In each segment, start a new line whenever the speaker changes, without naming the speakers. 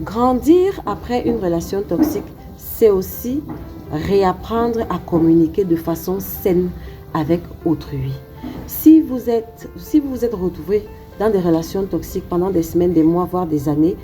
Grandir après une relation toxique, c'est aussi réapprendre à communiquer de façon saine avec autrui. Si vous vous êtes retrouvé dans des relations toxiques pendant des semaines, des mois, voire des années,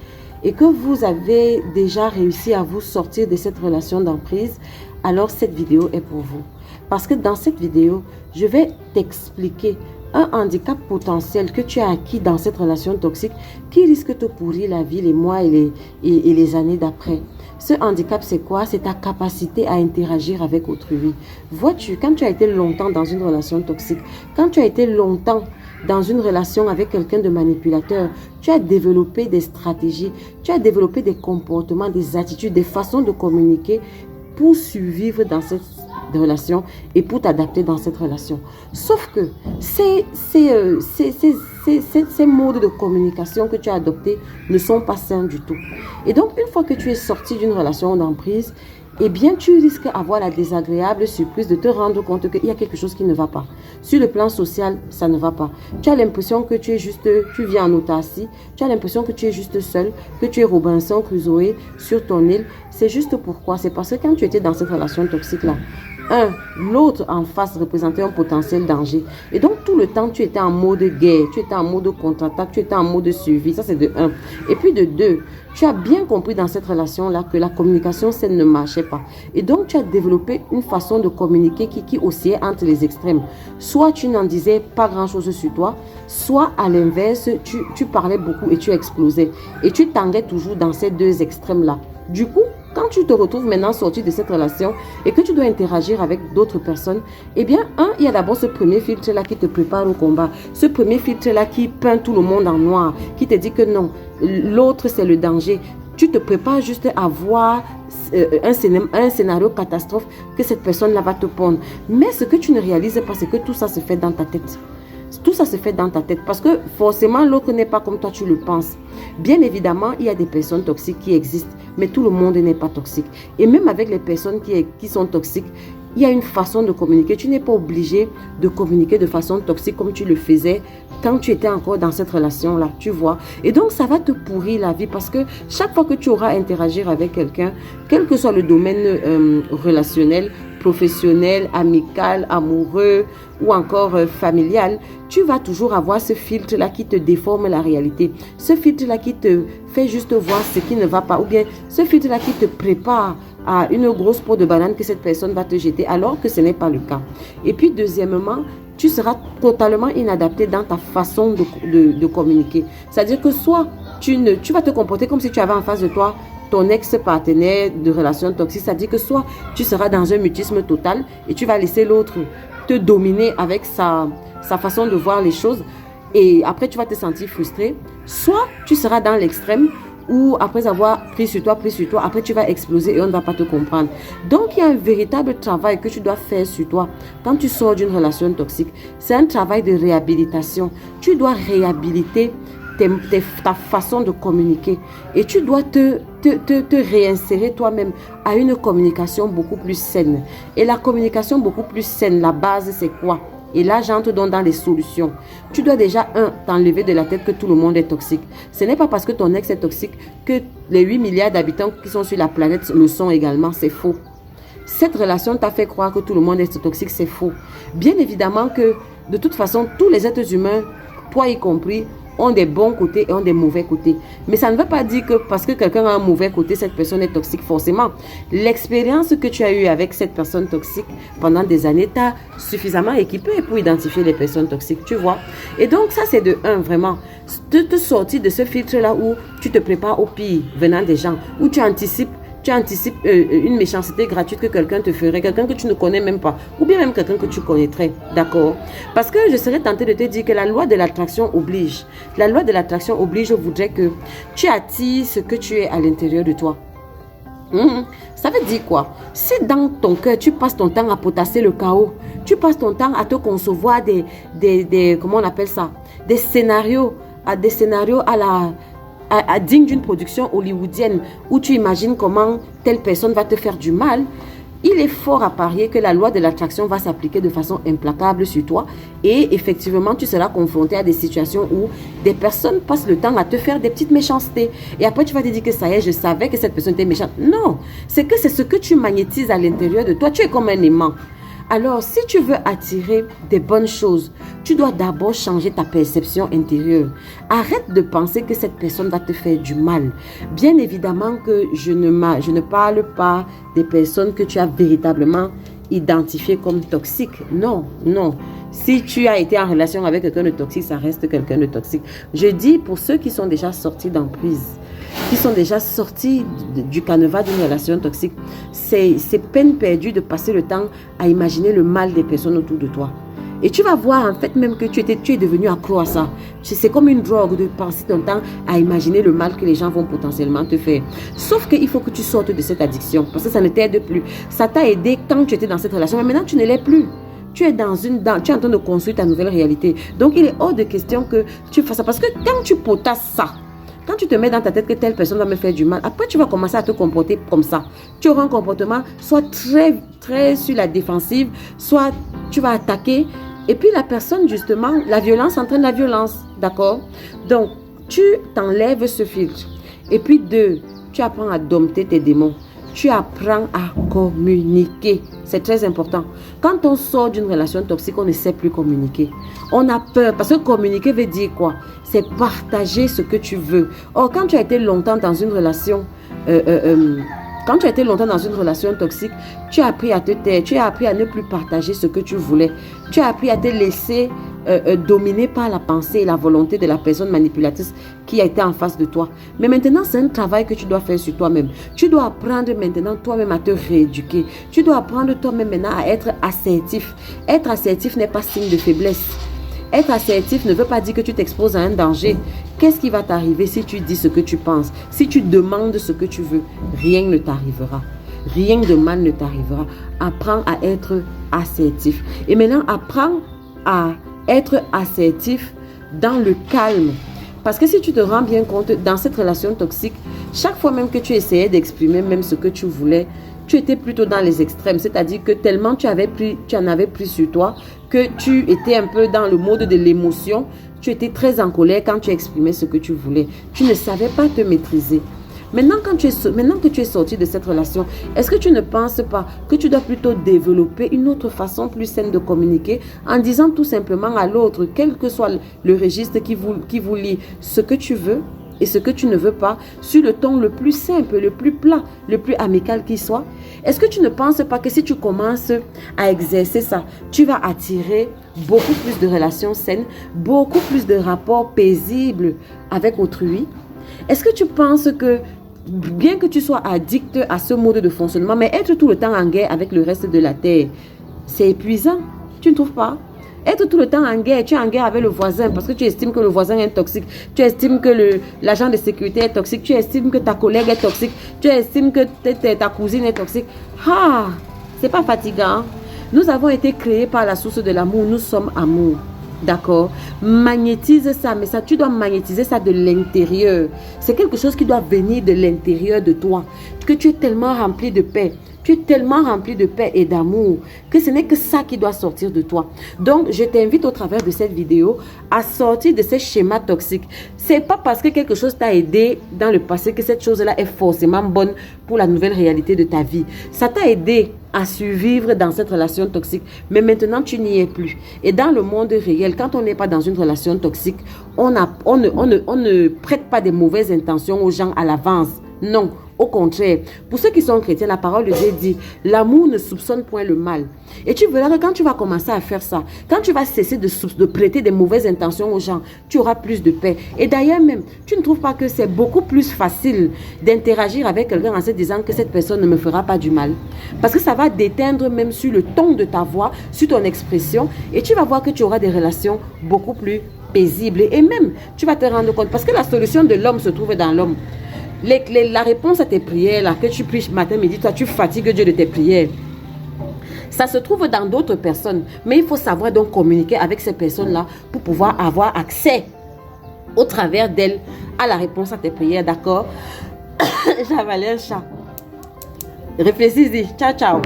et que vous avez déjà réussi à vous sortir de cette relation d'emprise, alors cette vidéo est pour vous. Parce que dans cette vidéo, je vais t'expliquer un handicap potentiel que tu as acquis dans cette relation toxique qui risque de te pourrir la vie, les mois et les années d'après. Ce handicap, c'est quoi? C'est ta capacité à interagir avec autrui. Vois-tu, quand tu as été longtemps dans une relation toxique, quand tu as été longtemps dans une relation avec quelqu'un de manipulateur, tu as développé des stratégies, tu as développé des comportements, des attitudes, des façons de communiquer pour survivre dans cette relation et pour t'adapter dans cette relation. Sauf que ces modes de communication que tu as adoptés ne sont pas sains du tout. Et donc, une fois que tu es sorti d'une relation d'emprise, eh bien, tu risques d'avoir la désagréable surprise de te rendre compte qu'il y a quelque chose qui ne va pas. Sur le plan social, ça ne va pas. Tu as l'impression que tu vis en autarcie, tu as l'impression que tu es juste seul, que tu es Robinson Crusoe sur ton île. C'est juste pourquoi? C'est parce que quand tu étais dans cette relation toxique-là, l'autre en face représentait un potentiel danger. Et donc, tout le temps, tu étais en mode guerre, tu étais en mode contre-attaque, tu étais en mode survie. Ça, c'est de 1. Et puis de 2, tu as bien compris dans cette relation-là que la communication saine ne marchait pas. Et donc, tu as développé une façon de communiquer qui oscillait entre les extrêmes. Soit tu n'en disais pas grand-chose sur toi, soit à l'inverse, tu parlais beaucoup et tu explosais. Et tu tanguais toujours dans ces deux extrêmes-là. Du coup, quand tu te retrouves maintenant sorti de cette relation et que tu dois interagir avec d'autres personnes, eh bien, il y a d'abord ce premier filtre-là qui te prépare au combat. Ce premier filtre-là qui peint tout le monde en noir, qui te dit que non, l'autre c'est le danger. Tu te prépares juste à voir un scénario catastrophe que cette personne-là va te pondre. Mais ce que tu ne réalises pas, c'est que tout ça se fait dans ta tête. Tout ça se fait dans ta tête parce que forcément l'autre n'est pas comme toi tu le penses. Bien évidemment, il y a des personnes toxiques qui existent, mais tout le monde n'est pas toxique. Et même avec les personnes qui sont toxiques, il y a une façon de communiquer. Tu n'es pas obligé de communiquer de façon toxique comme tu le faisais quand tu étais encore dans cette relation-là, tu vois. Et donc, ça va te pourrir la vie parce que chaque fois que tu auras à interagir avec quelqu'un, quel que soit le domaine relationnel, professionnel, amical, amoureux ou encore familial, tu vas toujours avoir ce filtre-là qui te déforme la réalité. Ce filtre-là qui te fait juste voir ce qui ne va pas. Ou bien ce filtre-là qui te prépare à une grosse peau de banane que cette personne va te jeter alors que ce n'est pas le cas. Et puis deuxièmement, tu seras totalement inadapté dans ta façon de communiquer. C'est-à-dire que soit tu vas te comporter comme si tu avais en face de toi ton ex-partenaire de relation toxique, c'est-à-dire que soit tu seras dans un mutisme total et tu vas laisser l'autre te dominer avec sa façon de voir les choses et après tu vas te sentir frustré, soit tu seras dans l'extrême où après avoir pris sur toi, après tu vas exploser et on ne va pas te comprendre. Donc il y a un véritable travail que tu dois faire sur toi quand tu sors d'une relation toxique. C'est un travail de réhabilitation. Tu dois réhabiliter ta façon de communiquer et tu dois te réinsérer toi-même à une communication beaucoup plus saine. Et la communication beaucoup plus saine, la base c'est quoi? Et là, j'entre donc dans les solutions. Tu dois déjà, t'enlever de la tête que tout le monde est toxique. Ce n'est pas parce que ton ex est toxique que les 8 milliards d'habitants qui sont sur la planète le sont également. C'est faux. Cette relation t'a fait croire que tout le monde est toxique, c'est faux. Bien évidemment que, de toute façon, tous les êtres humains, toi y compris, ont des bons côtés et ont des mauvais côtés. Mais ça ne veut pas dire que parce que quelqu'un a un mauvais côté, cette personne est toxique forcément. L'expérience que tu as eue avec cette personne toxique pendant des années t'a suffisamment équipé pour identifier les personnes toxiques, tu vois. Et donc ça c'est de 1 vraiment. De te sortir de ce filtre-là où tu te prépares au pire venant des gens, où tu anticipes une méchanceté gratuite que quelqu'un te ferait, quelqu'un que tu ne connais même pas, ou bien même quelqu'un que tu connaîtrais, d'accord? Parce que je serais tentée de te dire que la loi de l'attraction oblige. La loi de l'attraction oblige voudrait que tu attires ce que tu es à l'intérieur de toi. Ça veut dire quoi? Si dans ton cœur, tu passes ton temps à potasser le chaos, tu passes ton temps à te concevoir comment on appelle ça? Des scénarios digne d'une production hollywoodienne où tu imagines comment telle personne va te faire du mal il est fort à parier que la loi de l'attraction va s'appliquer de façon implacable sur toi et effectivement, tu seras confronté à des situations où des personnes passent le temps à te faire des petites méchancetés. Et après, tu vas te dire que ça y est, je savais que cette personne était méchante. Non, c'est que c'est ce que tu magnétises à l'intérieur de toi. Tu es comme un aimant. Alors, si tu veux attirer des bonnes choses, tu dois d'abord changer ta perception intérieure. Arrête de penser que cette personne va te faire du mal. Bien évidemment que je ne parle pas des personnes que tu as véritablement identifiées comme toxiques. Non, non. Si tu as été en relation avec quelqu'un de toxique, ça reste quelqu'un de toxique. Je dis pour ceux qui sont déjà sortis d'emprise, qui sont déjà sortis du canevas d'une relation toxique, c'est peine perdue de passer le temps à imaginer le mal des personnes autour de toi. Et tu vas voir en fait même que tu es devenu accro à ça. C'est comme une drogue de passer ton temps à imaginer le mal que les gens vont potentiellement te faire. Sauf qu'il faut que tu sortes de cette addiction parce que ça ne t'aide plus. Ça t'a aidé quand tu étais dans cette relation, mais maintenant tu ne l'es plus. Tu es en train de construire ta nouvelle réalité. Donc il est hors de question que tu fasses ça. Parce que quand tu potasses ça, quand tu te mets dans ta tête que telle personne va me faire du mal, après tu vas commencer à te comporter comme ça. Tu auras un comportement soit très, très sur la défensive, soit tu vas attaquer. Et puis la personne, justement, la violence entraîne la violence. D'accord? Donc, tu t'enlèves ce filtre. Et puis deux, tu apprends à dompter tes démons. Tu apprends à communiquer. C'est très important. Quand on sort d'une relation toxique, on ne sait plus communiquer. On a peur. Parce que communiquer veut dire quoi? C'est partager ce que tu veux. Or, quand tu as été longtemps dans une relation toxique, tu as appris à te taire, tu as appris à ne plus partager ce que tu voulais. Tu as appris à te laisser dominer par la pensée et la volonté de la personne manipulatrice qui a été en face de toi. Mais maintenant, c'est un travail que tu dois faire sur toi-même. Tu dois apprendre maintenant toi-même à te rééduquer. Tu dois apprendre toi-même maintenant à être assertif. Être assertif n'est pas signe de faiblesse. Être assertif ne veut pas dire que tu t'exposes à un danger. Qu'est-ce qui va t'arriver si tu dis ce que tu penses? Si tu demandes ce que tu veux, rien ne t'arrivera. Rien de mal ne t'arrivera. Apprends à être assertif. Et maintenant, apprends à être assertif dans le calme. Parce que si tu te rends bien compte, dans cette relation toxique, chaque fois même que tu essayais d'exprimer même ce que tu voulais, tu étais plutôt dans les extrêmes. C'est-à-dire que tellement tu en avais pris sur toi que tu étais un peu dans le mode de l'émotion. Tu étais très en colère quand tu exprimais ce que tu voulais. Tu ne savais pas te maîtriser. Maintenant que tu es sorti de cette relation, est-ce que tu ne penses pas que tu dois plutôt développer une autre façon plus saine de communiquer en disant tout simplement à l'autre, quel que soit le registre qui vous lie, ce que tu veux et ce que tu ne veux pas, sur le ton le plus simple, le plus plat, le plus amical qui soit? Est-ce que tu ne penses pas que si tu commences à exercer ça, tu vas attirer beaucoup plus de relations saines, beaucoup plus de rapports paisibles avec autrui? Est-ce que tu penses que, bien que tu sois addict à ce mode de fonctionnement, mais être tout le temps en guerre avec le reste de la terre, c'est épuisant, tu ne trouves pas? Être tout le temps en guerre, tu es en guerre avec le voisin parce que tu estimes que le voisin est toxique, tu estimes que l'agent de sécurité est toxique, tu estimes que ta collègue est toxique, tu estimes que ta cousine est toxique. Ah, c'est pas fatigant. Nous avons été créés par la source de l'amour, nous sommes amour. D'accord? Magnétise ça, mais ça, tu dois magnétiser ça de l'intérieur. C'est quelque chose qui doit venir de l'intérieur de toi. Que tu es tellement rempli de paix. Tu es tellement rempli de paix et d'amour que ce n'est que ça qui doit sortir de toi. Donc, je t'invite au travers de cette vidéo à sortir de ces schémas toxiques. C'est pas parce que quelque chose t'a aidé dans le passé que cette chose-là est forcément bonne pour la nouvelle réalité de ta vie. Ça t'a aidé à survivre dans cette relation toxique, mais maintenant tu n'y es plus. Et dans le monde réel, quand on n'est pas dans une relation toxique, on ne prête pas des mauvaises intentions aux gens à l'avance. Non, au contraire. Pour ceux qui sont chrétiens, la parole de Dieu dit, l'amour ne soupçonne point le mal. Et tu verras que quand tu vas commencer à faire ça, quand tu vas cesser de prêter des mauvaises intentions aux gens, tu auras plus de paix. Et d'ailleurs même, tu ne trouves pas que c'est beaucoup plus facile d'interagir avec quelqu'un en se disant que cette personne ne me fera pas du mal? Parce que ça va déteindre même sur le ton de ta voix, sur ton expression, et tu vas voir que tu auras des relations beaucoup plus paisibles. Et même, tu vas te rendre compte, parce que la solution de l'homme se trouve dans l'homme. La réponse à tes prières, là, que tu pries matin, midi, toi, tu fatigues Dieu de tes prières. Ça se trouve dans d'autres personnes. Mais il faut savoir donc communiquer avec ces personnes-là pour pouvoir avoir accès au travers d'elles à la réponse à tes prières, d'accord? J'avalais un chat. Réfléchis-y. Ciao, ciao.